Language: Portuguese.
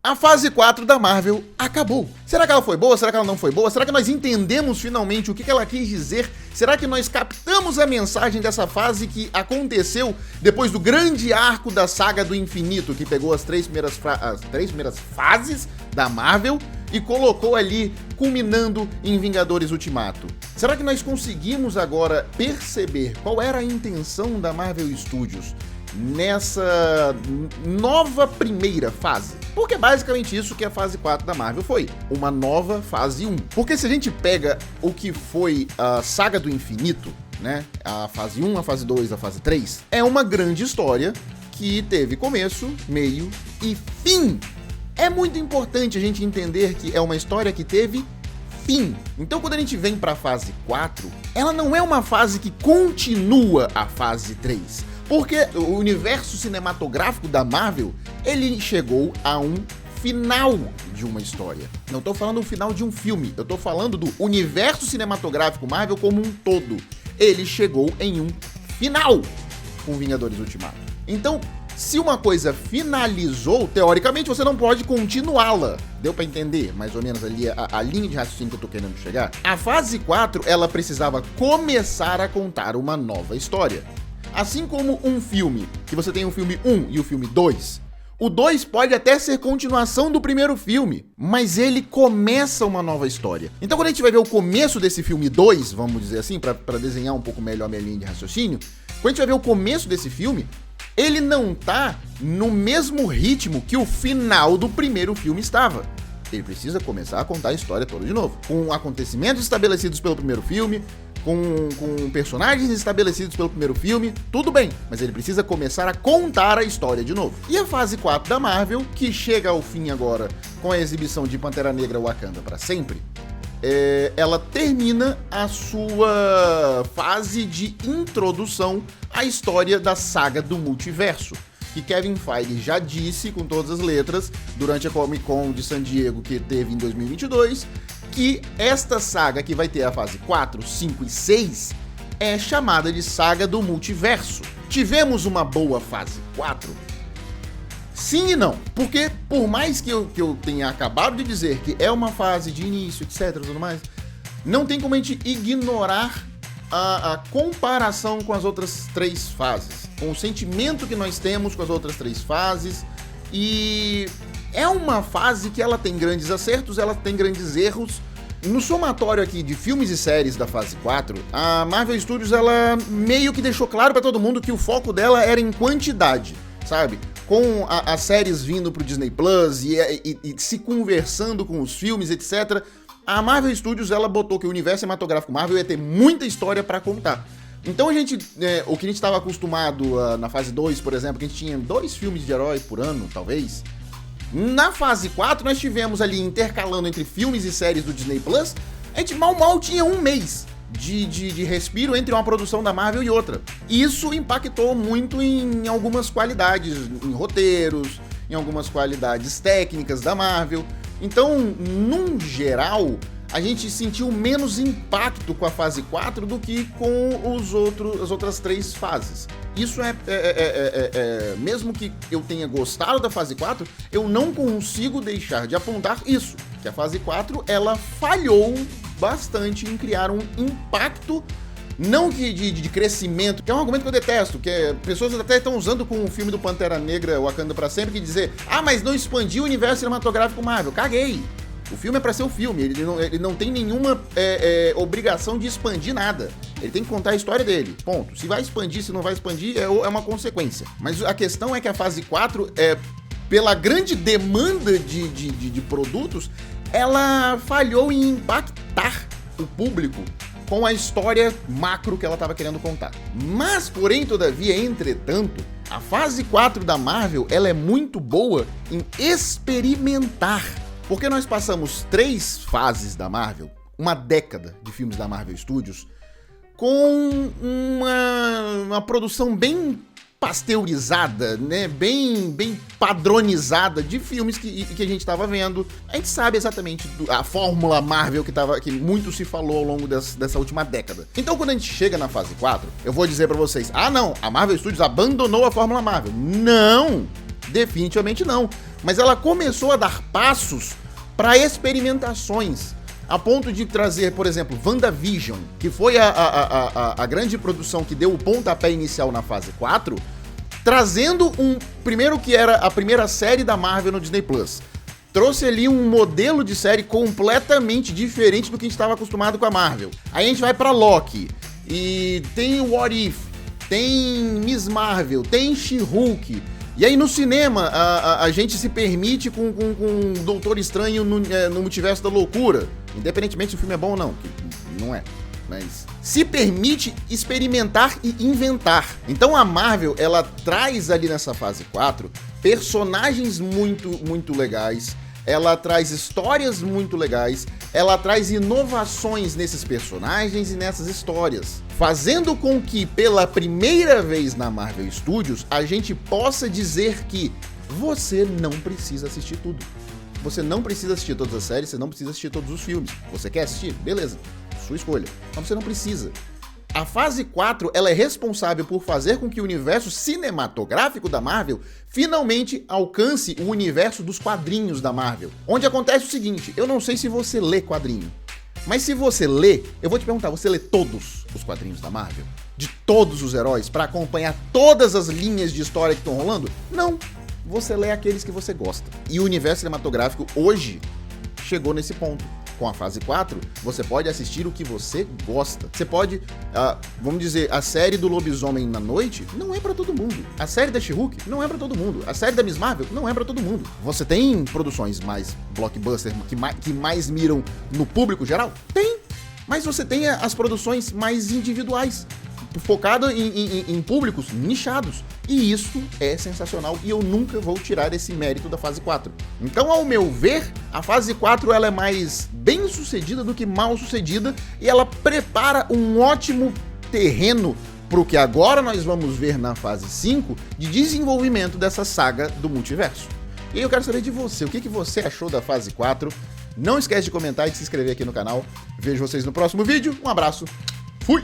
A fase 4 da Marvel acabou. Será que ela foi boa? Será que ela não foi boa? Será que nós entendemos finalmente o que ela quis dizer? Será que nós captamos a mensagem dessa fase que aconteceu depois do grande arco da Saga do Infinito, que pegou as três primeiras fases da Marvel e colocou ali, culminando em Vingadores Ultimato? Será que nós conseguimos agora perceber qual era a intenção da Marvel Studios nessa nova primeira fase? Porque é basicamente isso que a fase 4 da Marvel foi, uma nova fase 1. Porque se a gente pega o que foi a Saga do Infinito, né, a fase 1, a fase 2, a fase 3, é uma grande história que teve começo, meio e fim. É muito importante a gente entender que é uma história que teve fim. Então quando a gente vem pra fase 4, ela não é uma fase que continua a fase 3. Porque o universo cinematográfico da Marvel, ele chegou a um final de uma história. Não tô falando do final de um filme, eu tô falando do universo cinematográfico Marvel como um todo. Ele chegou em um final com Vingadores Ultimato. Então, se uma coisa finalizou, teoricamente você não pode continuá-la. Deu pra entender mais ou menos ali a linha de raciocínio que eu tô querendo chegar? A fase 4, ela precisava começar a contar uma nova história. Assim como um filme, que você tem o filme 1 e o filme 2, o 2 pode até ser continuação do primeiro filme, mas ele começa uma nova história. Então quando a gente vai ver o começo desse filme 2, vamos dizer assim, pra desenhar um pouco melhor a minha linha de raciocínio, quando a gente vai ver o começo desse filme, ele não tá no mesmo ritmo que o final do primeiro filme estava. Ele precisa começar a contar a história toda de novo, com acontecimentos estabelecidos pelo primeiro filme, com personagens estabelecidos pelo primeiro filme, tudo bem, mas ele precisa começar a contar a história de novo. E a fase 4 da Marvel, que chega ao fim agora com a exibição de Pantera Negra Wakanda para sempre, ela termina a sua fase de introdução à história da saga do multiverso, que Kevin Feige já disse com todas as letras durante a Comic Con de San Diego que teve em 2022, que esta saga, que vai ter a fase 4, 5 e 6, é chamada de Saga do Multiverso. Tivemos uma boa fase 4? Sim e não, porque por mais que eu tenha acabado de dizer que é uma fase de início, etc, tudo mais, não tem como a gente ignorar a comparação com as outras três fases, com o sentimento que nós temos com as outras três fases, e é uma fase que ela tem grandes acertos, ela tem grandes erros. No somatório aqui de filmes e séries da fase 4, a Marvel Studios, ela meio que deixou claro pra todo mundo que o foco dela era em quantidade, sabe? Com as séries vindo pro Disney Plus e se conversando com os filmes, etc., a Marvel Studios, ela botou que o universo cinematográfico Marvel ia ter muita história pra contar. Então o que a gente estava acostumado na fase 2, por exemplo, que a gente tinha 2 filmes de herói por ano, talvez. Na fase 4, nós tivemos ali, intercalando entre filmes e séries do Disney Plus, a gente mal tinha um mês de respiro entre uma produção da Marvel e outra. Isso impactou muito em algumas qualidades, em roteiros, em algumas qualidades técnicas da Marvel. Então, num geral, a gente sentiu menos impacto com a fase 4 do que com as outras 3 fases. Isso mesmo que eu tenha gostado da fase 4, eu não consigo deixar de apontar isso, que a fase 4, ela falhou bastante em criar um impacto, não de crescimento, que é um argumento que eu detesto, que pessoas até estão usando com o filme do Pantera Negra, Wakanda pra sempre, que dizer, mas não expandiu o universo cinematográfico Marvel. Caguei! O filme é pra ser o filme, ele não tem nenhuma obrigação de expandir nada. Ele tem que contar a história dele, ponto. Se vai expandir, se não vai expandir, é uma consequência. Mas a questão é que a fase 4, pela grande demanda de produtos, ela falhou em impactar o público com a história macro que ela estava querendo contar. Mas, porém, todavia, entretanto, a fase 4 da Marvel, ela é muito boa em experimentar. Porque nós passamos 3 fases da Marvel, uma década de filmes da Marvel Studios, com uma produção bem pasteurizada, né? Bem padronizada de filmes que a gente estava vendo. A gente sabe exatamente a fórmula Marvel que muito se falou ao longo dessa última década. Então, quando a gente chega na fase 4, eu vou dizer pra vocês, não, a Marvel Studios abandonou a fórmula Marvel. Não! Definitivamente não. mas ela começou a dar passos para experimentações, a ponto de trazer, por exemplo, WandaVision, que foi a grande produção que deu o pontapé inicial na fase 4, trazendo primeiro que era a primeira série da Marvel no Disney Plus. Trouxe ali um modelo de série completamente diferente do que a gente estava acostumado com a Marvel. Aí a gente vai pra Loki, e tem o What If, tem Miss Marvel, tem She-Hulk. E aí no cinema a gente se permite com Doutor Estranho no Multiverso da Loucura. Independentemente se o filme é bom ou não, que não é. Mas se permite experimentar e inventar. Então a Marvel, ela traz ali nessa fase 4 personagens muito legais, ela traz histórias muito legais, ela traz inovações nesses personagens e nessas histórias, fazendo com que pela primeira vez na Marvel Studios a gente possa dizer que você não precisa assistir tudo. Você não precisa assistir todas as séries, você não precisa assistir todos os filmes. Você quer assistir? Beleza, sua escolha. Mas você não precisa. A fase 4, ela é responsável por fazer com que o universo cinematográfico da Marvel finalmente alcance o universo dos quadrinhos da Marvel. Onde acontece o seguinte, eu não sei se você lê quadrinho, mas se você lê, eu vou te perguntar, você lê todos os quadrinhos da Marvel? De todos os heróis, pra acompanhar todas as linhas de história que estão rolando? Não, você lê aqueles que você gosta. E o universo cinematográfico hoje chegou nesse ponto. Com a fase 4, você pode assistir o que você gosta. Você pode, vamos dizer, a série do Lobisomem na Noite não é pra todo mundo. A série da She-Hulk não é pra todo mundo. A série da Miss Marvel não é pra todo mundo. Você tem produções mais blockbuster que mais miram no público geral? Tem. Mas você tem as produções mais individuais, focado em públicos nichados. E isso é sensacional e eu nunca vou tirar esse mérito da fase 4. Então, ao meu ver, a fase 4 ela é mais bem sucedida do que mal sucedida e ela prepara um ótimo terreno para o que agora nós vamos ver na fase 5 de desenvolvimento dessa saga do multiverso. E eu quero saber de você, o que você achou da fase 4? Não esquece de comentar e de se inscrever aqui no canal. Vejo vocês no próximo vídeo. Um abraço. Fui!